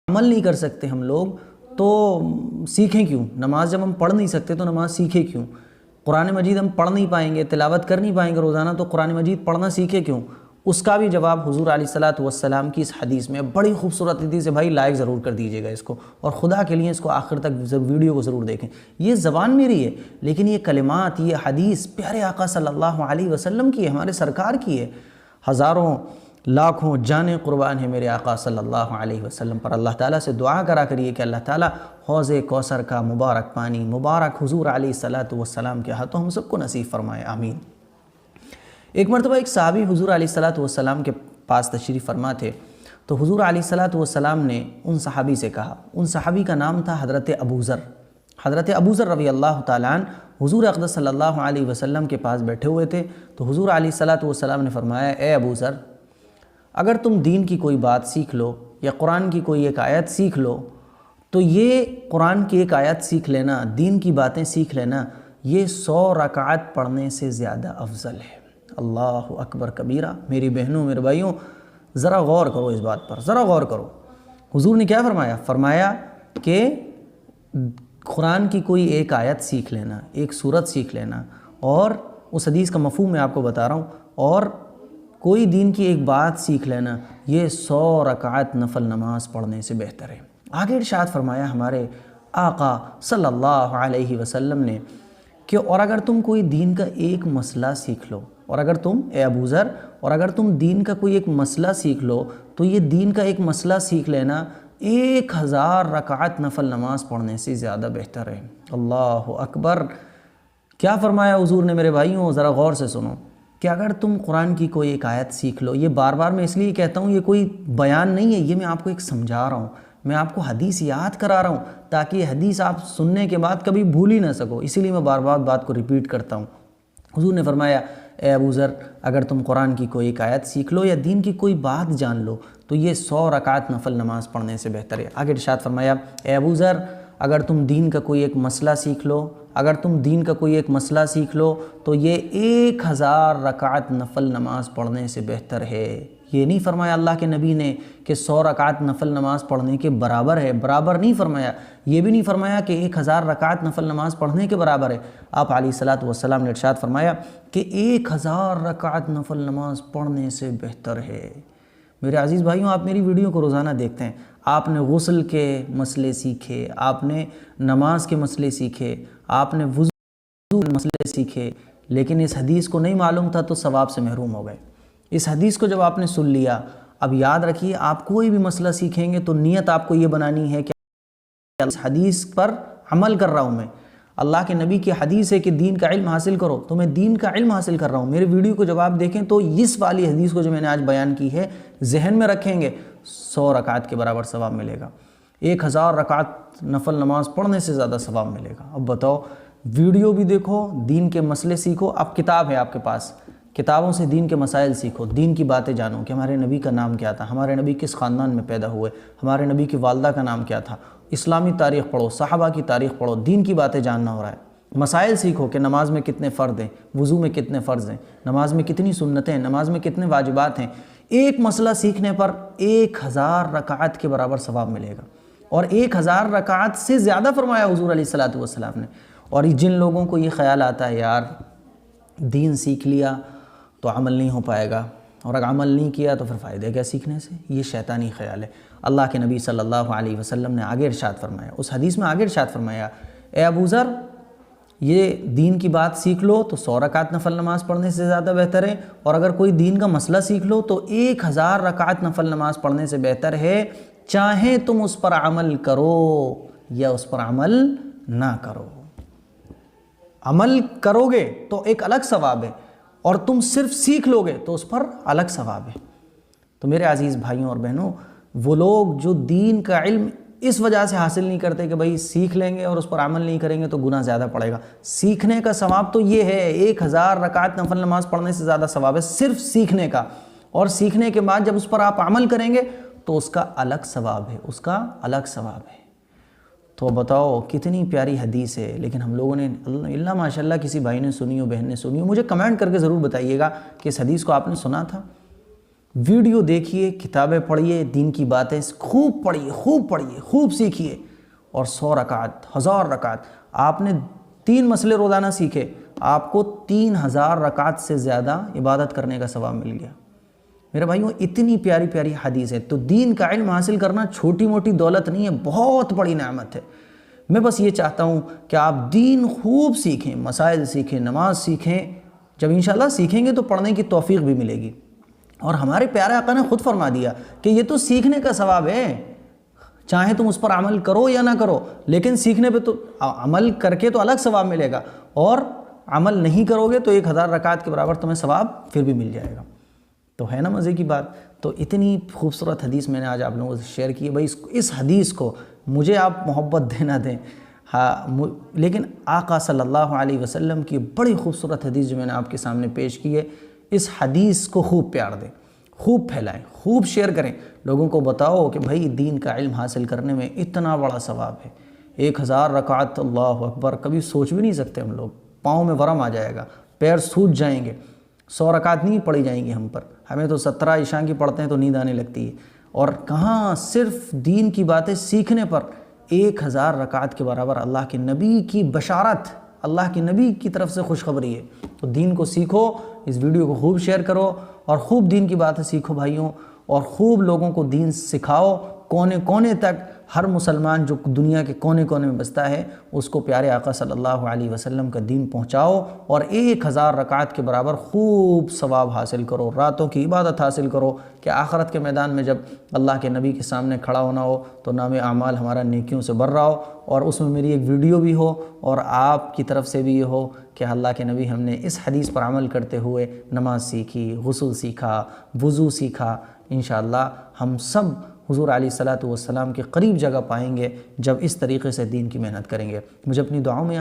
عمل نہیں کر سکتے ہم لوگ تو سیکھیں کیوں؟ نماز جب ہم پڑھ نہیں سکتے تو نماز سیکھیں کیوں؟ قرآن مجید ہم پڑھ نہیں پائیں گے، تلاوت کر نہیں پائیں گے روزانہ، تو قرآن مجید پڑھنا سیکھے کیوں؟ اس کا بھی جواب حضور علیہ الصلاۃ والسلام کی اس حدیث میں، بڑی خوبصورت حدیث ہے بھائی، لائک ضرور کر دیجیے گا اس کو، اور خدا کے لیے اس کو آخر تک ویڈیو کو ضرور دیکھیں۔ یہ زبان میری ہے لیکن یہ کلمات، یہ حدیث پیارے آقا صلی اللہ علیہ وسلم کی ہے، ہمارے سرکار کی ہے۔ ہزاروں لاکھوں جانیں قربان ہے میرے آقا صلی اللہ علیہ وسلم پر۔ اللہ تعالیٰ سے دعا کرا کریے کہ اللہ تعالیٰ حوض کوثر کا مبارک پانی مبارک حضور علیہ الصلاۃ والسلام کے ہاتھوں ہم سب کو نصیب فرمائے، آمین۔ ایک مرتبہ ایک صحابی حضور علیہ الصلاۃ والسلام کے پاس تشریف فرما تھے، تو حضور علیہ الصلاۃ والسلام نے ان صحابی سے کہا، ان صحابی کا نام تھا حضرت ابو ذر۔ حضرت ابو ذر رضی اللہ تعالیٰ عنہ حضور اقدس صلی اللہ علیہ وسلم کے پاس بیٹھے ہوئے تھے، تو حضور علیہ الصلاۃ والسلام نے فرمایا، اے ابو ذر، اگر تم دین کی کوئی بات سیکھ لو یا قرآن کی کوئی ایک آیت سیکھ لو تو یہ قرآن کی ایک آیت سیکھ لینا، دین کی باتیں سیکھ لینا، یہ 100 رکعت پڑھنے سے زیادہ افضل ہے۔ اللہ اکبر کبیرہ۔ میری بہنوں میرے بھائیوں، ذرا غور کرو اس بات پر، ذرا غور کرو۔ حضور نے کیا فرمایا؟ فرمایا کہ قرآن کی کوئی ایک آیت سیکھ لینا، ایک سورت سیکھ لینا، اور اس حدیث کا مفہوم میں آپ کو بتا رہا ہوں، اور کوئی دین کی ایک بات سیکھ لینا، یہ 100 رکعت نفل نماز پڑھنے سے بہتر ہے۔ آگے ارشاد فرمایا ہمارے آقا صلی اللہ علیہ وسلم نے کہ اور اگر تم کوئی دین کا ایک مسئلہ سیکھ لو، اور اگر تم اے ابو ذر، اور اگر تم دین کا کوئی ایک مسئلہ سیکھ لو تو یہ دین کا ایک مسئلہ سیکھ لینا 1000 رکعت نفل نماز پڑھنے سے زیادہ بہتر ہے۔ اللہ اکبر۔ کیا فرمایا حضور نے میرے بھائیوں؟ ذرا غور سے سنو کہ اگر تم قرآن کی کوئی ایک آیت سیکھ لو، یہ بار بار میں اس لیے کہتا ہوں، یہ کوئی بیان نہیں ہے، یہ میں آپ کو ایک سمجھا رہا ہوں، میں آپ کو حدیث یاد کرا رہا ہوں تاکہ یہ حدیث آپ سننے کے بعد کبھی بھول ہی نہ سکو، اسی لیے میں بار بار بات کو ریپیٹ کرتا ہوں۔ حضور نے فرمایا، اے ابو ذر، اگر تم قرآن کی کوئی ایک آیت سیکھ لو یا دین کی کوئی بات جان لو تو یہ 100 رکعت نفل نماز پڑھنے سے بہتر ہے۔ آگے ارشاد فرمایا، اے ابو ذر، اگر تم دین کا کوئی ایک مسئلہ سیکھ لو، اگر تم دین کا کوئی ایک مسئلہ سیکھ لو تو یہ 1000 رکعت نفل نماز پڑھنے سے بہتر ہے۔ یہ نہیں فرمایا اللہ کے نبی نے کہ 100 رکعت نفل نماز پڑھنے کے برابر ہے، برابر نہیں فرمایا۔ یہ بھی نہیں فرمایا کہ 1000 رکعت نفل نماز پڑھنے کے برابر ہے۔ آپ علیہ الصلاۃ والسلام نے ارشاد فرمایا کہ 1000 رکعت نفل نماز پڑھنے سے بہتر ہے۔ میرے عزیز بھائیوں، آپ میری ویڈیو کو روزانہ دیکھتے ہیں، آپ نے غسل کے مسئلے سیکھے، آپ نے نماز کے مسئلے سیکھے، آپ نے وضو کے مسئلے سیکھے، لیکن اس حدیث کو نہیں معلوم تھا تو ثواب سے محروم ہو گئے۔ اس حدیث کو جب آپ نے سن لیا، اب یاد رکھیے، آپ کوئی بھی مسئلہ سیکھیں گے تو نیت آپ کو یہ بنانی ہے کہ اس حدیث پر عمل کر رہا ہوں میں، اللہ کے نبی کی حدیث ہے کہ دین کا علم حاصل کرو، تو میں دین کا علم حاصل کر رہا ہوں۔ میرے ویڈیو کو جب آپ دیکھیں تو اس والی حدیث کو جو میں نے آج بیان کی ہے ذہن میں رکھیں گے، 100 رکعت کے برابر ثواب ملے گا، 1000 رکعت نفل نماز پڑھنے سے زیادہ ثواب ملے گا۔ اب بتاؤ، ویڈیو بھی دیکھو، دین کے مسئلے سیکھو، اب کتاب ہے آپ کے پاس، کتابوں سے دین کے مسائل سیکھو، دین کی باتیں جانو کہ ہمارے نبی کا نام کیا تھا، ہمارے نبی کس خاندان میں پیدا ہوئے، ہمارے نبی کی والدہ کا نام کیا تھا، اسلامی تاریخ پڑھو، صحابہ کی تاریخ پڑھو، دین کی باتیں جاننا ہو رہا ہے۔ مسائل سیکھو کہ نماز میں کتنے فرض ہیں، وضو میں کتنے فرض ہیں، نماز میں کتنی سنتیں ہیں، نماز میں کتنے واجبات ہیں۔ ایک مسئلہ سیکھنے پر 1000 رکعت کے برابر ثواب ملے گا، اور 1000 رکعت سے زیادہ فرمایا حضور علیہ الصلاۃ والسلام نے۔ اور جن لوگوں کو یہ خیال آتا ہے یار دین سیکھ لیا تو عمل نہیں ہو پائے گا، اور اگر عمل نہیں کیا تو پھر فائدہ کیا سیکھنے سے، یہ شیطانی خیال ہے۔ اللہ کے نبی صلی اللہ علیہ وسلم نے آگے ارشاد فرمایا، اس حدیث میں آگے ارشاد فرمایا، اے ابو ذر، یہ دین کی بات سیکھ لو تو 100 رکعت نفل نماز پڑھنے سے زیادہ بہتر ہے، اور اگر کوئی دین کا مسئلہ سیکھ لو تو 1000 رکعت نفل نماز پڑھنے سے بہتر ہے، چاہے تم اس پر عمل کرو یا اس پر عمل نہ کرو۔ عمل کرو گے تو ایک الگ ثواب ہے، اور تم صرف سیکھ لو گے تو اس پر الگ ثواب ہے۔ تو میرے عزیز بھائیوں اور بہنوں، وہ لوگ جو دین کا علم اس وجہ سے حاصل نہیں کرتے کہ بھائی سیکھ لیں گے اور اس پر عمل نہیں کریں گے تو گناہ زیادہ پڑے گا، سیکھنے کا ثواب تو یہ ہے، 1000 رکعت نفل نماز پڑھنے سے زیادہ ثواب ہے صرف سیکھنے کا، اور سیکھنے کے بعد جب اس پر آپ عمل کریں گے تو اس کا الگ ثواب ہے، اس کا الگ ثواب ہے۔ تو بتاؤ کتنی پیاری حدیث ہے، لیکن ہم لوگوں نے اللہ ماشاءاللہ کسی بھائی نے سنی ہو، بہن نے سنی ہو، مجھے کمنٹ کر کے ضرور بتائیے گا کہ اس حدیث کو آپ نے سنا تھا، ویڈیو دیکھیے، کتابیں پڑھیے، دین کی باتیں خوب پڑھیے، خوب سیکھیے، اور 100 رکعت، 1000 رکعت، آپ نے 3 مسئلے روزانہ سیکھے، آپ کو 3000 رکعت سے زیادہ عبادت کرنے کا ثواب مل گیا۔ میرے بھائیوں، اتنی پیاری پیاری حدیث ہے۔ تو دین کا علم حاصل کرنا چھوٹی موٹی دولت نہیں ہے، بہت بڑی نعمت ہے۔ میں بس یہ چاہتا ہوں کہ آپ دین خوب سیکھیں، مسائل سیکھیں، نماز سیکھیں۔ جب انشاءاللہ سیکھیں گے تو پڑھنے کی توفیق بھی ملے گی۔ اور ہمارے پیارے آقا نے خود فرما دیا کہ یہ تو سیکھنے کا ثواب ہے، چاہے تم اس پر عمل کرو یا نہ کرو، لیکن سیکھنے پہ تو عمل کر کے تو الگ ثواب ملے گا، اور عمل نہیں کرو گے تو 1000 رکعت کے برابر تمہیں ثواب پھر بھی مل جائے گا۔ تو ہے نا مزے کی بات۔ تو اتنی خوبصورت حدیث میں نے آج آپ لوگوں سے شیئر کی ہے۔ بھائی اس حدیث کو مجھے آپ محبت دینا دیں، ہاں، لیکن آقا صلی اللہ علیہ وسلم کی بڑی خوبصورت حدیث جو میں نے آپ کے سامنے پیش کی ہے، اس حدیث کو خوب پیار دیں، خوب پھیلائیں، خوب شیئر کریں، لوگوں کو بتاؤ کہ بھائی دین کا علم حاصل کرنے میں اتنا بڑا ثواب ہے۔ 1000 رکعت، اللہ اکبر، کبھی سوچ بھی نہیں سکتے ہم لوگ، پاؤں میں ورم آ جائے گا، پیر سوج جائیں گے۔ 100 رکعت نہیں پڑھی جائیں گی ہم پر، ہمیں تو 17 عشاء کی پڑھتے ہیں تو نیند آنے لگتی ہے، اور کہاں صرف دین کی باتیں سیکھنے پر 1000 رکعت کے برابر اللہ کے نبی کی بشارت، اللہ کے نبی کی طرف سے خوشخبری ہے۔ تو دین کو سیکھو، اس ویڈیو کو خوب شیئر کرو، اور خوب دین کی باتیں سیکھو بھائیوں، اور خوب لوگوں کو دین سکھاؤ، کونے کونے تک، ہر مسلمان جو دنیا کے کونے کونے میں بستا ہے اس کو پیارے آقا صلی اللہ علیہ وسلم کا دین پہنچاؤ، اور 1000 رکعت کے برابر خوب ثواب حاصل کرو، راتوں کی عبادت حاصل کرو، کہ آخرت کے میدان میں جب اللہ کے نبی کے سامنے کھڑا ہونا ہو تو نام اعمال ہمارا نیکیوں سے بھر رہا ہو، اور اس میں میری ایک ویڈیو بھی ہو، اور آپ کی طرف سے بھی یہ ہو کہ اللہ کے نبی ہم نے اس حدیث پر عمل کرتے ہوئے نماز سیکھی، غسل سیکھا، وضو سیکھا۔ انشاءاللہ ہم سب حضور علیہ الصلوۃ والسلام کے قریب جگہ پائیں گے جب اس طریقے سے دین کی محنت کریں گے۔ مجھے اپنی دعاؤں میں